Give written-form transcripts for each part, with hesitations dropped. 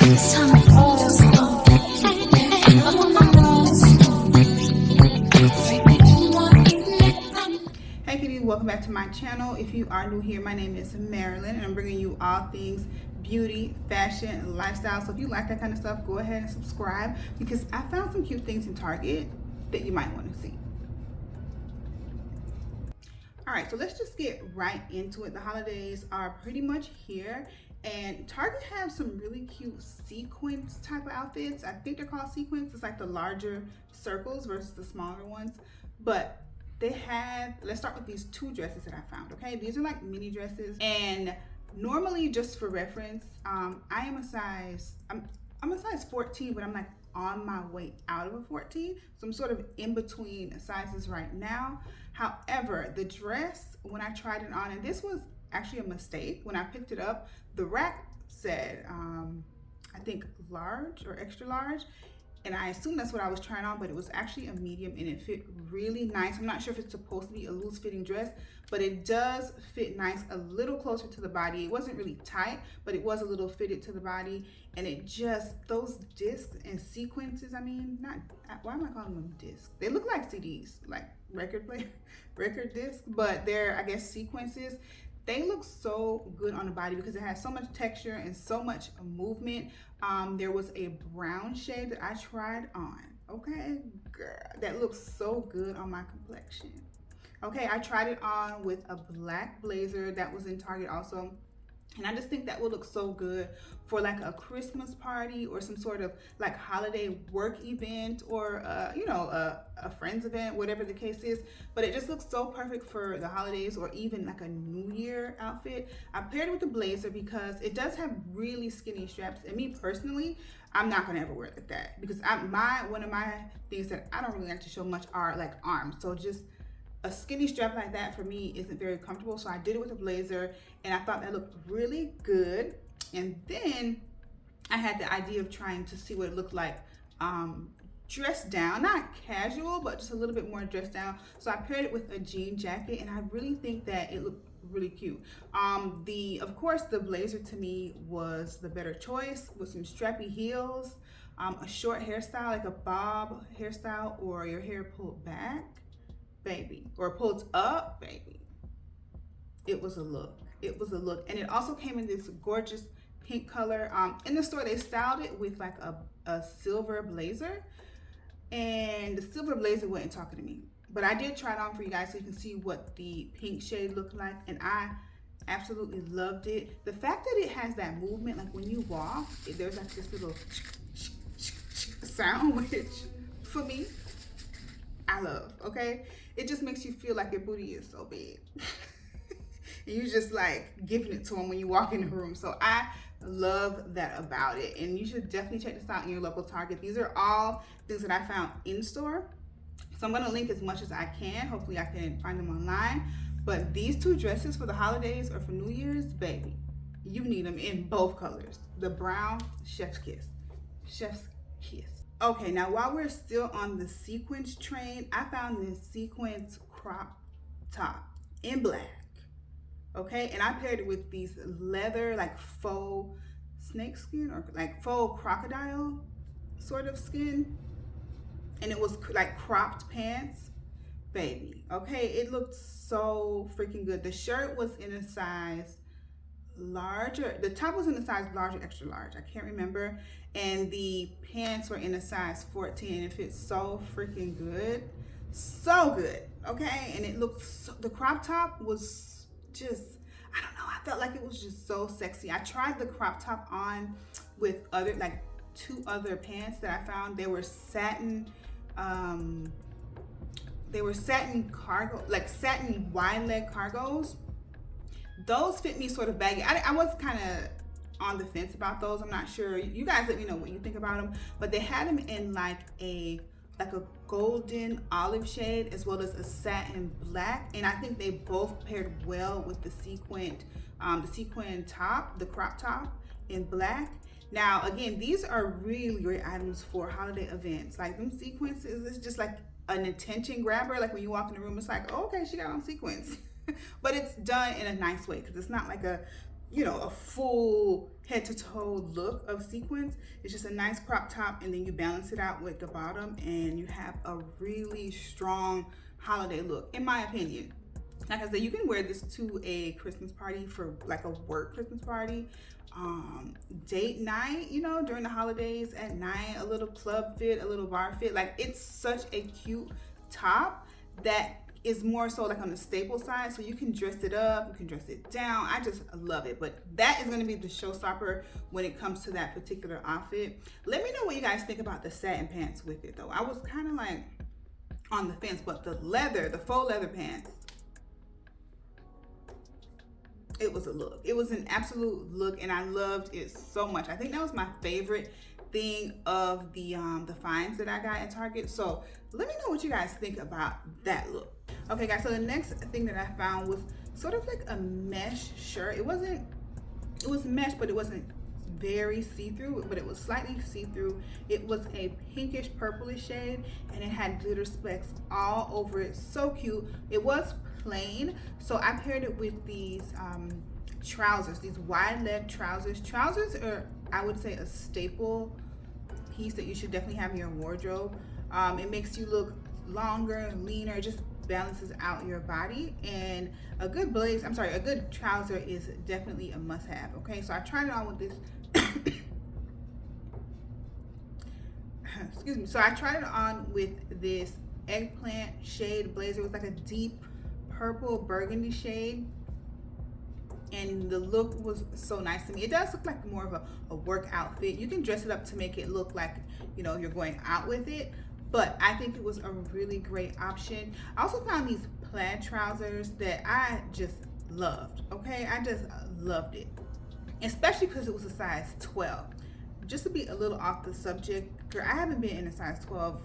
Hey kitties, welcome back to my channel. If you are new here, my name is Marilyn and I'm bringing you all things beauty, fashion, and lifestyle. So if you like that kind of stuff, go ahead and subscribe because I found some cute things in Target that you might want to see. All right, so let's just get right into it. The holidays are pretty much here and Target has some really cute sequins type of outfits. I think they're called sequins. It's like the larger circles versus the smaller ones. But they have, let's start with these two dresses that I found, okay? These are like mini dresses, and normally, just for reference, I'm a size 14, but I'm like on my way out of a 14, so I'm sort of in between sizes right now. However, the dress, when I tried it on, and this was actually a mistake, when I picked it up, the rack said, I think large or extra large, and I assumed that's what I was trying on, but it was actually a medium and it fit really nice. I'm not sure if it's supposed to be a loose fitting dress, but it does fit nice, a little closer to the body. It wasn't really tight, but it was a little fitted to the body, and it just, those discs and sequences, I mean, not, why am I calling them discs? They look like CDs, like record discs, but they're, I guess, sequences. They look so good on the body because it has so much texture and so much movement. There was a brown shade that I tried on, okay, girl, that looks so good on my complexion. Okay, I tried it on with a black blazer that was in Target also. And I just think that would look so good for like a Christmas party or some sort of like holiday work event or, you know, a friend's event, whatever the case is. But it just looks so perfect for the holidays or even like a New Year outfit. I paired it with the blazer because it does have really skinny straps. And me personally, I'm not gonna ever wear it like that because one of my things that I don't really like to show much are like arms. So just a skinny strap like that for me isn't very comfortable, so I did it with a blazer and I thought that looked really good. And then I had the idea of trying to see what it looked like dressed down, not casual, but just a little bit more dressed down. So I paired it with a jean jacket and I really think that it looked really cute. Of course the blazer to me was the better choice with some strappy heels, a short hairstyle like a bob hairstyle or your hair pulled back, baby, or pulled up, baby. It was a look. It was a look. And it also came in this gorgeous pink color. In the store, they styled it with like a silver blazer. And the silver blazer wasn't talking to me. But I did try it on for you guys so you can see what the pink shade looked like. And I absolutely loved it. The fact that it has that movement, like when you walk, there's like this little sound, which for me, I love, okay? It just makes you feel like your booty is so big. And you just like giving it to them when you walk in the room. So I love that about it. And you should definitely check this out in your local Target. These are all things that I found in store. So I'm gonna link as much as I can. Hopefully I can find them online. But these two dresses for the holidays or for New Year's, baby, you need them in both colors. The brown, chef's kiss. Chef's kiss. Okay, now while we're still on the sequins train, I found this sequins crop top in black, okay? And I paired it with these leather, like faux snake skin or like faux crocodile sort of skin. And it was like cropped pants, baby, okay? It looked so freaking good. The shirt was in a size larger, the top was in a size large or extra large, I can't remember, and the pants were in a size 14 and it fit so freaking good, so good, okay? And it looked so, the crop top was just, I don't know, I felt like it was just so sexy. I tried the crop top on with other, like 2 other pants that I found. They were satin cargo, like satin wide leg cargos. Those fit me sort of baggy. I was kind of on the fence about those. I'm not sure. You guys let me know what you think about them. But they had them in like a golden olive shade as well as a satin black. And I think they both paired well with the sequin top, the crop top in black. Now, again, these are really great items for holiday events. Like them sequences, it's just like an attention grabber. Like when you walk in the room, it's like, oh, okay, she got on sequins. But it's done in a nice way because it's not like a you know, a full head to toe look of sequins. It's just a nice crop top, and then you balance it out with the bottom, and you have a really strong holiday look, in my opinion. Like I said, you can wear this to a Christmas party, for like a work Christmas party, date night, you know, during the holidays at night, a little club fit, a little bar fit. Like, it's such a cute top that is more so like on the staple side, so you can dress it up, you can dress it down. I just love it. But that is going to be the showstopper when it comes to that particular outfit. Let me know what you guys think about the satin pants with it, though. I was kind of like on the fence, but the leather, the faux leather pants, it was a look. It was an absolute look, and I loved it so much. I think that was my favorite thing of the finds that I got at Target. So let me know what you guys think about that look. Okay guys, so the next thing that I found was sort of like a mesh shirt. It was mesh, but it wasn't very see-through, but it was slightly see-through. It was a pinkish purplish shade, and it had glitter specks all over it. So cute. It was plain, so I paired it with these trousers, these wide leg trousers. Trousers are, I would say, a staple piece that you should definitely have in your wardrobe. It makes you look longer, leaner. It just balances out your body, and a good a good trouser is definitely a must-have. Okay, so I tried it on with this excuse me. So I tried it on with this eggplant shade blazer. It was like a deep purple burgundy shade, and the look was so nice to me. It does look like more of a work outfit. You can dress it up to make it look like, you know, you're going out with it, but I think it was a really great option. I also found these plaid trousers that I just loved. Okay, I just loved it, especially because it was a size 12. Just to be a little off the subject, girl, I haven't been in a size 12.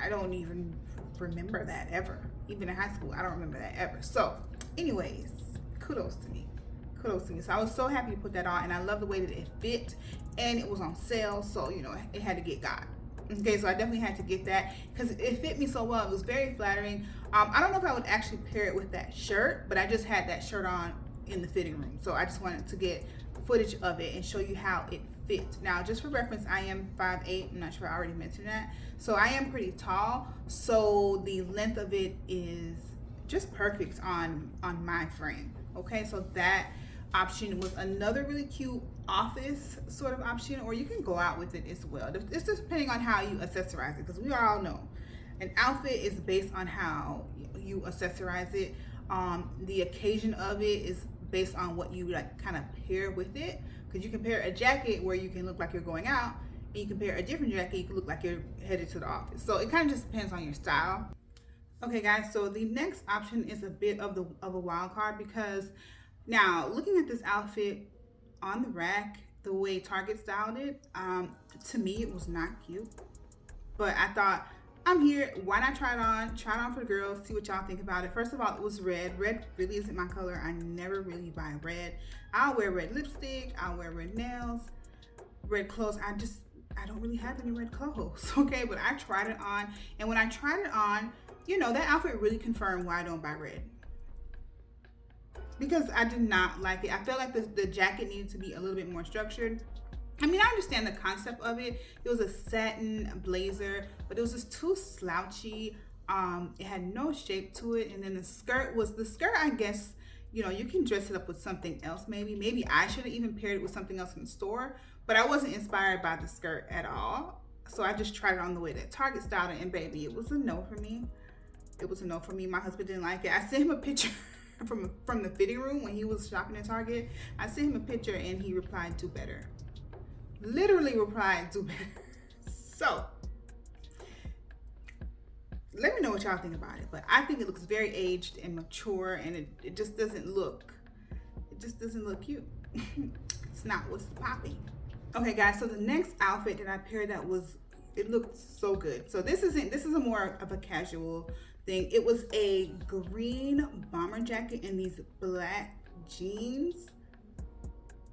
I don't even remember that ever. Even in high school, I don't remember that ever. So anyways, kudos to me. Kudos to me. So I was so happy to put that on, and I love the way that it fit, and it was on sale, so you know, it had to get got. Okay, so I definitely had to get that because it fit me so well. It was very flattering. I don't know if I would actually pair it with that shirt, but I just had that shirt on in the fitting room, so I just wanted to get footage of it and show you how it fit. Now, just for reference, I am 5'8". I'm not sure I already mentioned that. So I am pretty tall, so the length of it is just perfect on my frame. Okay, so that option was another really cute office sort of option, or you can go out with it as well. It's just depending on how you accessorize it, because we all know an outfit is based on how you accessorize it. The occasion of it is based on what you like kind of pair with it, because you can pair a jacket where you can look like you're going out, and you can pair a different jacket, you can look like you're headed to the office. So it kind of just depends on your style. Okay guys, so the next option is a bit of a wild card, because now looking at this outfit on the rack, the way Target styled it, to me it was not cute, but I thought, I'm here, why not try it on for the girls, see what y'all think about it. First of all, it was red. Red really isn't my color. I never really buy red. I'll wear red lipstick, I'll wear red nails, red clothes. I don't really have any red clothes, okay? But I tried it on, and when I tried it on, you know, that outfit really confirmed why I don't buy red, because I did not like it. I felt like the jacket needed to be a little bit more structured. I mean, I understand the concept of it. It was a satin blazer, but it was just too slouchy. It had no shape to it. And then the skirt, I guess, you know, you can dress it up with something else maybe. Maybe I should have even paired it with something else in the store, but I wasn't inspired by the skirt at all. So I just tried it on the way that Target styled it, and baby, it was a no for me. It was a no for me. My husband didn't like it. I sent him a picture from the fitting room when he was shopping at Target. I sent him a picture, and he replied, "Do better." Literally replied, "Do better." So let me know what y'all think about it, but I think it looks very aged and mature, and it just doesn't look cute. It's not what's popping. Okay guys, so the next outfit that I paired, it looked so good. So this is a more of a casual thing. It was a green bomber jacket and these black jeans.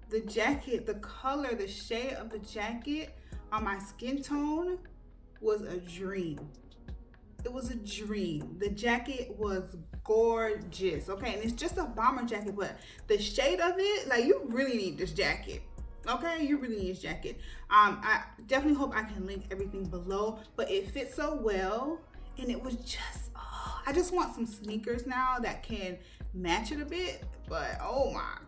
The jacket, the color, the shade of the jacket on my skin tone was a dream. It was a dream. The jacket was gorgeous. Okay, and it's just a bomber jacket, but the shade of it, like, you really need this jacket. Okay, you really need this jacket. I definitely hope I can link everything below, but it fits so well, and it was just, oh, I just want some sneakers now that can match it a bit, but oh my god.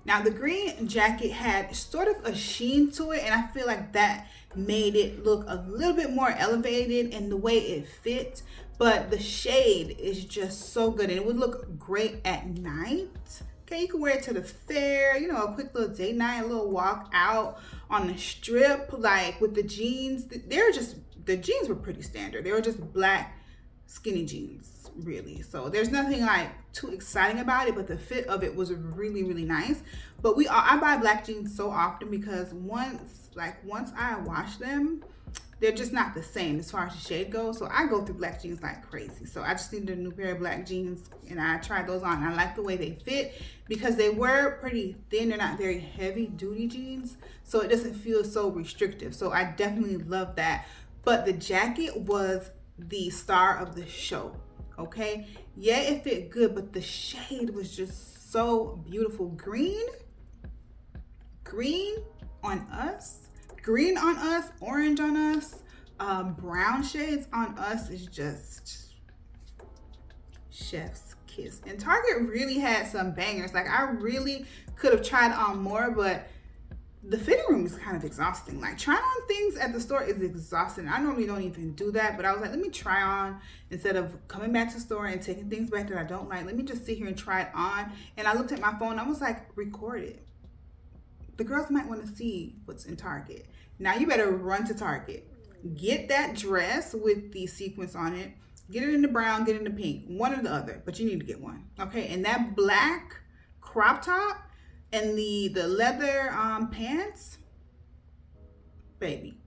Now the green jacket had sort of a sheen to it, and I feel like that made it look a little bit more elevated in the way it fit, but the shade is just so good, and it would look great at night. Okay, you can wear it to the fair, you know, a quick little date night, a little walk out on the strip, like with the jeans. The jeans were pretty standard. They were just black skinny jeans, really. So there's nothing like too exciting about it, but the fit of it was really, really nice. But I buy black jeans so often because once I wash them, they're just not the same as far as the shade goes. So I go through black jeans like crazy. So I just needed a new pair of black jeans, and I tried those on, and I like the way they fit because they were pretty thin. They're not very heavy duty jeans, so it doesn't feel so restrictive. So I definitely love that. But the jacket was the star of the show. Okay, yeah, it fit good, but the shade was just so beautiful. Green on us, green on us, orange on us, brown shades on us is just chef's kiss. And Target really had some bangers. Like, I really could have tried on more, but the fitting room is kind of exhausting. Like, trying on things at the store is exhausting. I normally don't even do that, but I was like, let me try on instead of coming back to the store and taking things back that I don't like. Let me just sit here and try it on. And I looked at my phone. I was like, record it. The girls might want to see what's in Target. Now you better run to Target. Get that dress with the sequins on it. Get it in the brown, get it in the pink. One or the other, but you need to get one. Okay, and that black crop top and the leather pants, baby,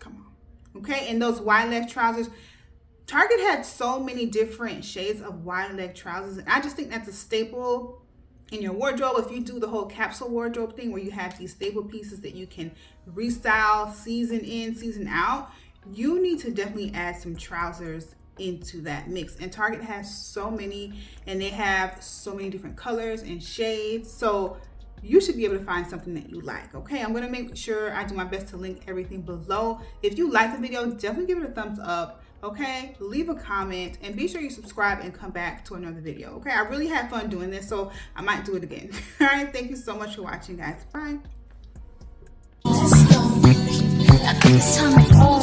come on. Okay, and those wide leg trousers. Target had so many different shades of wide leg trousers, and I just think that's a staple in your wardrobe. If you do the whole capsule wardrobe thing where you have these staple pieces that you can restyle season in, season out, you need to definitely add some trousers into that mix. And Target has so many, and they have so many different colors and shades, so you should be able to find something that you like. Okay, I'm gonna make sure I do my best to link everything below. If you like the video, definitely give it a thumbs up. Okay, leave a comment, and be sure you subscribe and come back to another video. Okay, I really had fun doing this, so I might do it again. All right, thank you so much for watching, guys. Bye. I think it's time to go.